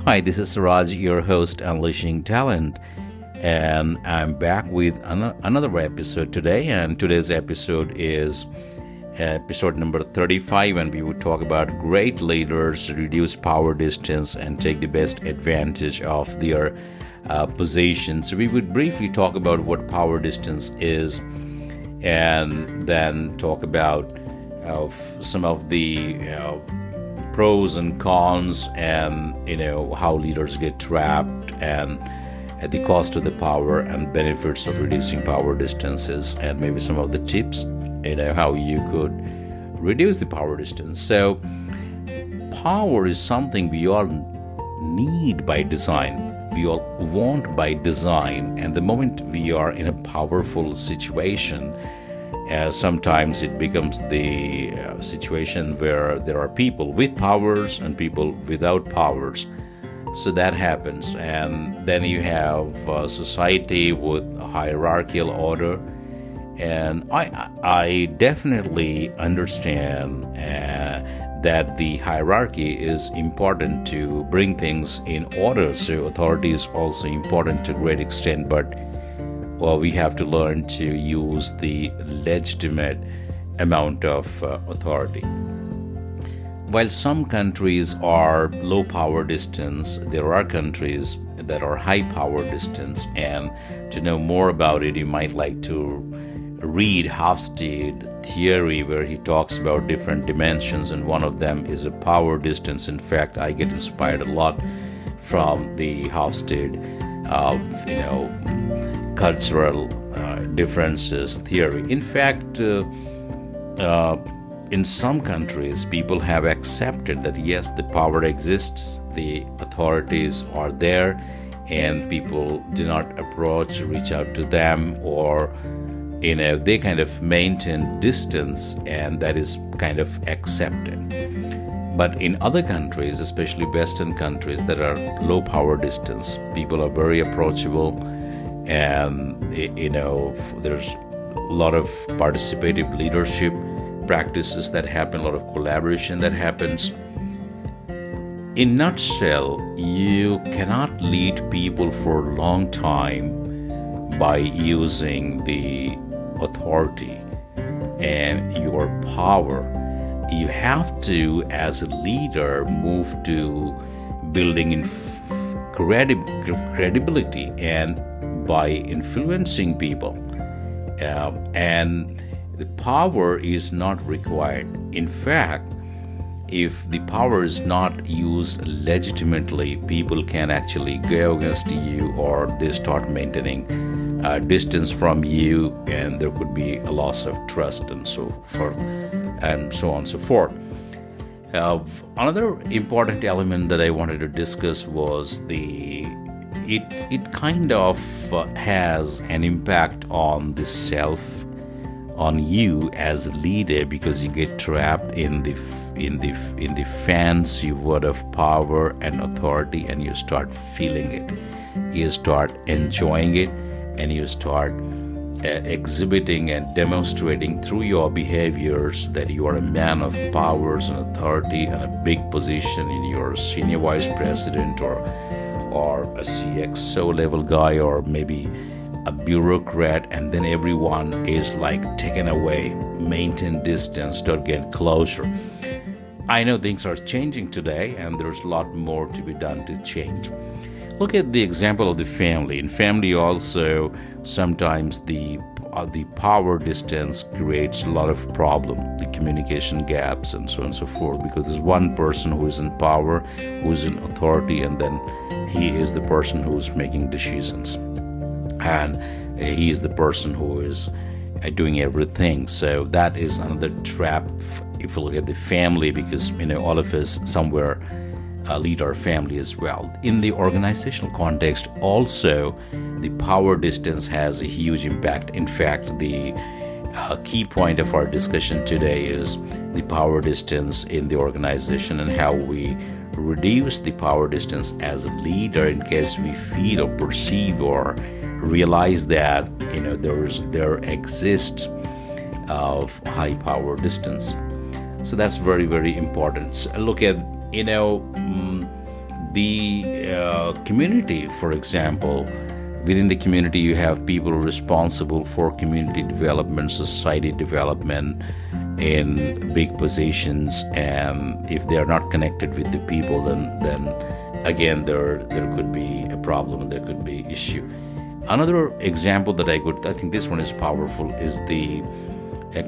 Hi, this is Raj, your host, Unleashing Talent, and I'm back with another episode today. And today's episode is episode number 35, and we would talk about great leaders reduce power distance and take the best advantage of their position. So we would briefly talk about what power distance is, and then talk about some of the pros and cons, and how leaders get trapped, and at the cost of the power and benefits of reducing power distances, and maybe some of the tips how you could reduce the power distance. So power is something we all need by design, we all want by design, and the moment we are in a powerful situation, sometimes it becomes the situation where there are people with powers and people without powers. So that happens, and then you have a society with a hierarchical order. And I definitely understand that the hierarchy is important to bring things in order. So authority is also important to a great extent, but we have to learn to use the legitimate amount of authority. While some countries are low power distance, there are countries that are high power distance. And to know more about it, you might like to read Hofstede theory, where he talks about different dimensions, and one of them is a power distance. In fact, I get inspired a lot from the Hofstede cultural differences theory. In fact, in some countries, people have accepted that yes, the power exists, the authorities are there, and people do not reach out to them, or they kind of maintain distance, and that is kind of accepted. But in other countries, especially Western countries that are low power distance, people are very approachable, and there's a lot of participative leadership practices that happen, a lot of collaboration that happens. In a nutshell, you cannot lead people for a long time by using the authority and your power. You have to, as a leader, move to building in credibility and by influencing people. And the power is not required. In fact, if the power is not used legitimately, people can actually go against you, or they start maintaining distance from you, and there could be a loss of trust, and so forth, and so on and so forth. Another important element that I wanted to discuss was it kind of has an impact on the self, on you as a leader, because you get trapped in the fancy word of power and authority, and you start feeling it, you start enjoying it, and you start exhibiting and demonstrating through your behaviors that you are a man of powers and authority and a big position, in your senior vice president or a CXO level guy, or maybe a bureaucrat, and then everyone is like taken away. Maintain distance, don't get closer. I know things are changing today, and there's a lot more to be done to change. Look at the example of the family. In family also, sometimes the power distance creates a lot of problem, the communication gaps, and so on and so forth, because there's one person who is in power, who is in authority, and then he is the person who's making decisions, and he is the person who is doing everything. So that is another trap if you look at the family, because all of us somewhere lead our family as well. In the organizational context also, the power distance has a huge impact. In fact, the key point of our discussion today is the power distance in the organization, and how we reduce the power distance as a leader in case we feel or perceive or realize that there exists of high power distance. So that's very, very important. So look at the community, for example, within the community, you have people responsible for community development, society development in big positions, and if they are not connected with the people, then again there could be a problem, there could be issue. Another example that I think this one is powerful, is the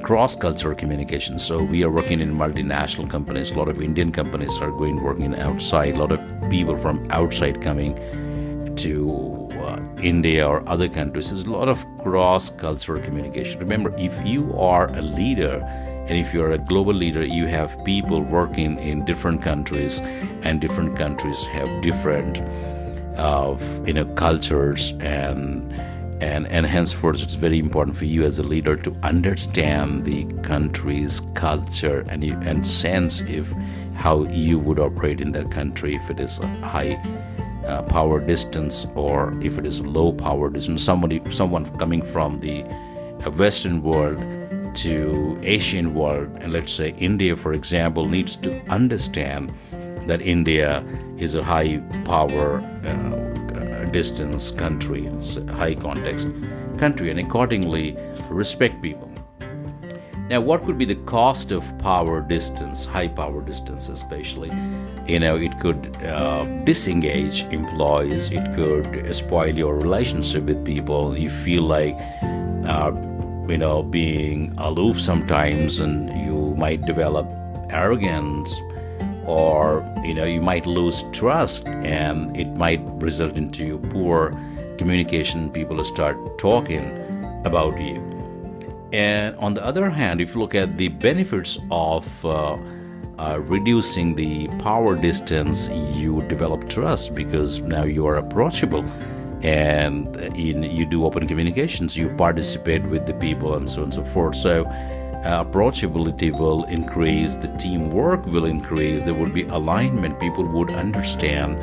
cross-cultural communication. So we are working in multinational companies. A lot of Indian companies are working outside. A lot of people from outside coming to India or other countries. There's a lot of cross-cultural communication. Remember, if you are a leader and if you're a global leader, you have people working in different countries, and different countries have different cultures, and henceforth it's very important for you as a leader to understand the country's culture and sense if how you would operate in that country, if it is a high power distance or if it is a low power distance. Someone coming from the Western world to Asian world, and let's say India, for example, needs to understand that India is a high power distance country, it's a high context country, and accordingly respect people. Now, what could be the cost of power distance, high power distance especially? It could disengage employees, it could spoil your relationship with people. You feel like being aloof sometimes, and you might develop arrogance, or you might lose trust, and it might result into poor communication. People start talking about you. And on the other hand, if you look at the benefits of reducing the power distance, you develop trust because now you are approachable, and you do open communications, you participate with the people, and so on and so forth. So approachability will increase, the teamwork will increase, there would be alignment, people would understand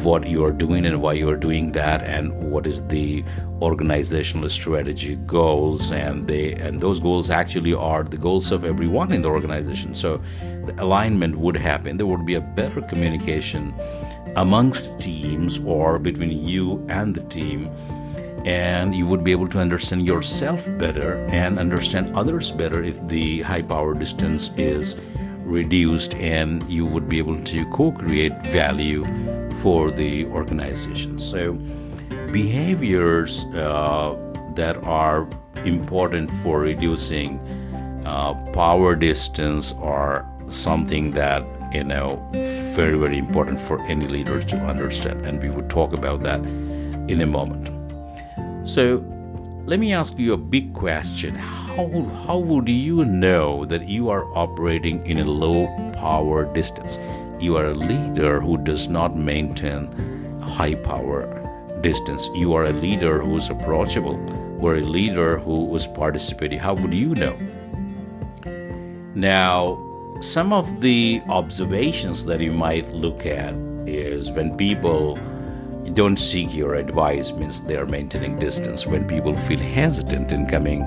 what you are doing and why you are doing that, and what is the organizational strategy goals, and those goals actually are the goals of everyone in the organization. So the alignment would happen, there would be a better communication amongst teams or between you and the team, and you would be able to understand yourself better and understand others better if the high power distance is reduced, and you would be able to co-create value for the organization. So behaviors that are important for reducing power distance are something that very, very important for any leader to understand, and we would talk about that in a moment. So let me ask you a big question. How would you know that you are operating in a low power distance? You are a leader who does not maintain high power distance. You are a leader who is approachable, or a leader who is participating. How would you know? Now, some of the observations that you might look at is when people don't seek your advice, means they are maintaining distance. When people feel hesitant in coming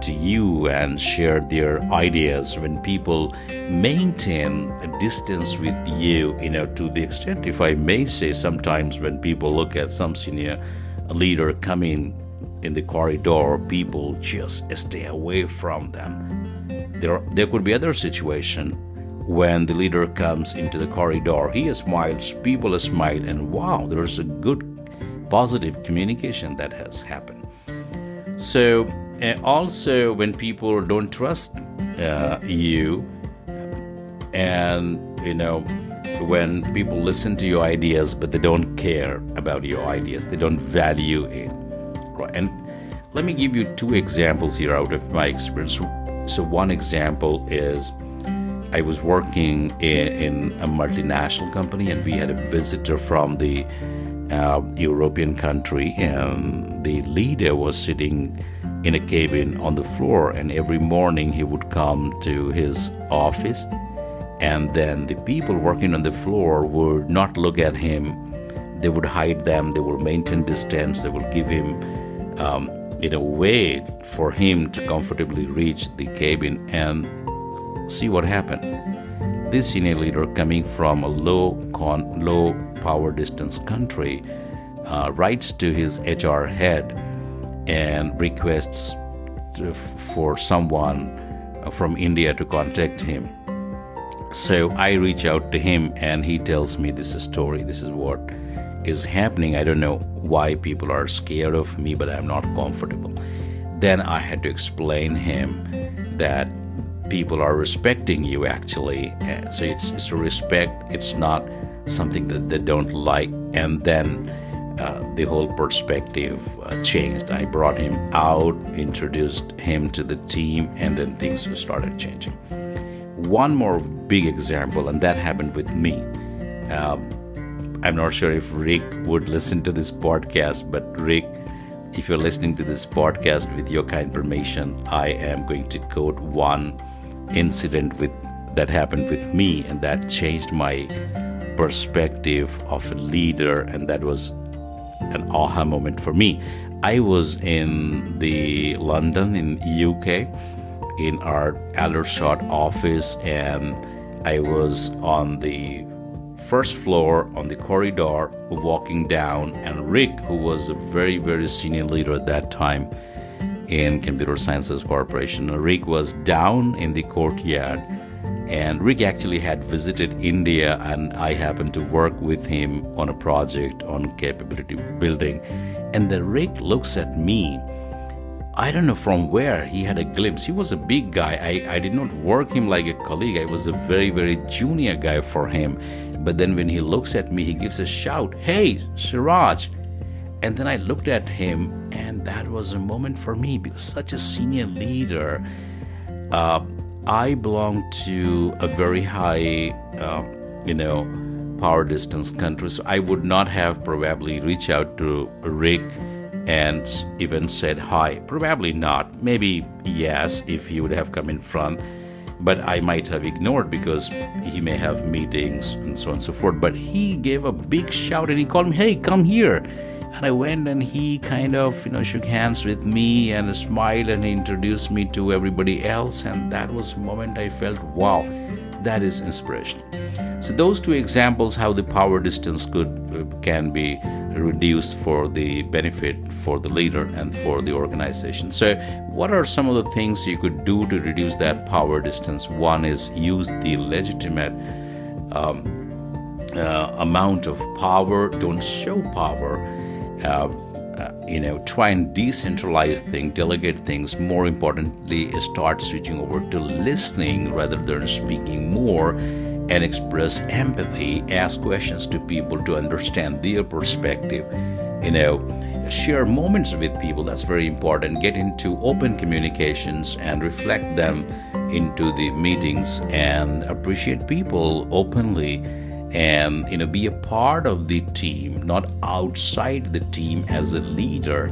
to you and share their ideas, when people maintain a distance with you, to the extent, if I may say, sometimes when people look at some senior leader coming in the corridor, people just stay away from them. There could be other situation when the leader comes into the corridor, he smiles, people smile, and wow, there's a good positive communication that has happened. So also when people don't trust you, and when people listen to your ideas but they don't care about your ideas, they don't value it, right? And let me give you two examples here out of my experience. So one example is, I was working in a multinational company, and we had a visitor from the European country, and the leader was sitting in a cabin on the floor, and every morning he would come to his office, and then the people working on the floor would not look at him, they would hide them, they will maintain distance, they will give him way for him to comfortably reach the cabin. And see what happened. this senior leader coming from a low power distance country writes to his HR head and requests for someone from India to contact him. So I reach out to him and he tells me this story. This is what is happening. I don't know why people are scared of me, but I'm not comfortable. Then I had to explain him that people are respecting you actually. So it's a respect. It's not something that they don't like. And then the whole perspective changed. I brought him out, introduced him to the team, and then things started changing. One more big example, and that happened with me. I'm not sure if Rick would listen to this podcast, but Rick, if you're listening to this podcast, with your kind permission, I am going to quote one incident that happened with me, and that changed my perspective of a leader, and that was an aha moment for me. I was in the London in UK in our Aldershot office, and I was on the first floor on the corridor walking down, and Rick, who was a very, very senior leader at that time in Computer Sciences Corporation, Rick was down in the courtyard. And Rick actually had visited India, and I happened to work with him on a project on capability building. And then Rick looks at me. I don't know from where he had a glimpse. He was a big guy. I did not work him like a colleague. I was a very, very junior guy for him. But then when he looks at me, he gives a shout, "Hey, Siraj!" And then I looked at him, and that was a moment for me because such a senior leader. I belong to a very high, power distance country, so I would not have probably reached out to Rick and even said hi. Probably not. Maybe yes, if he would have come in front, but I might have ignored because he may have meetings and so on and so forth. But he gave a big shout and he called me, "Hey, come here." And I went and he kind of, shook hands with me and smiled and he introduced me to everybody else. And that was a moment I felt, wow, that is inspirational. So those two examples, how the power distance can be reduced for the benefit for the leader and for the organization. So what are some of the things you could do to reduce that power distance? One is use the legitimate amount of power. Don't show power. Try and decentralize things, delegate things. More importantly, start switching over to listening rather than speaking more, and express empathy. Ask questions to people to understand their perspective. Share moments with people. That's very important. Get into open communications and reflect them into the meetings, and appreciate people openly. And be a part of the team, not outside the team as a leader.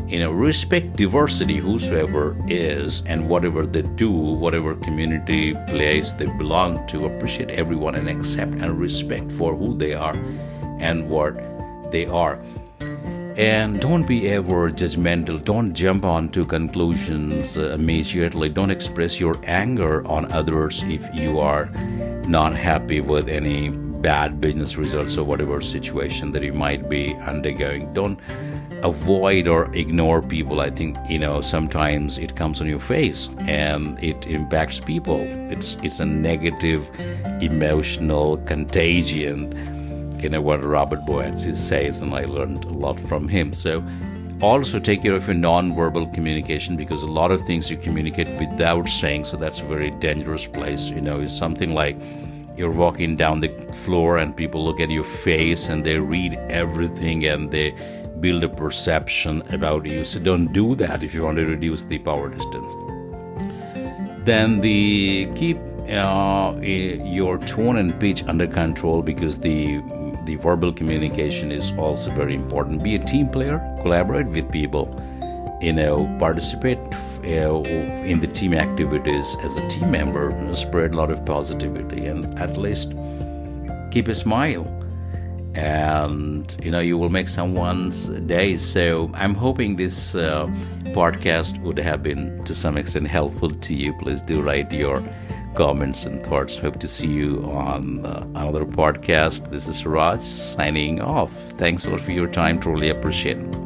Respect diversity, whosoever is, and whatever they do, whatever community, place they belong to. Appreciate everyone and accept and respect for who they are and what they are. And don't be ever judgmental. Don't jump on to conclusions immediately. Don't express your anger on others if you are not happy with any bad business results or whatever situation that you might be undergoing. Don't avoid or ignore people. I think sometimes it comes on your face and it impacts people. It's a negative emotional contagion, what Robert Boyatzis says, and I learned a lot from him. So also take care of your non-verbal communication, because a lot of things you communicate without saying, so that's a very dangerous place. It's something like you're walking down the floor and people look at your face and they read everything and they build a perception about you. So don't do that if you want to reduce the power distance. Then keep your tone and pitch under control, because the verbal communication is also very important. Be a team player, collaborate with people, participate in the team activities as a team member, spread a lot of positivity, and at least keep a smile, and you will make someone's day. So I'm hoping this podcast would have been to some extent helpful to you. Please do write your comments and thoughts. Hope to see you on another podcast. This is Raj signing off. Thanks a lot for your time. Truly appreciate it.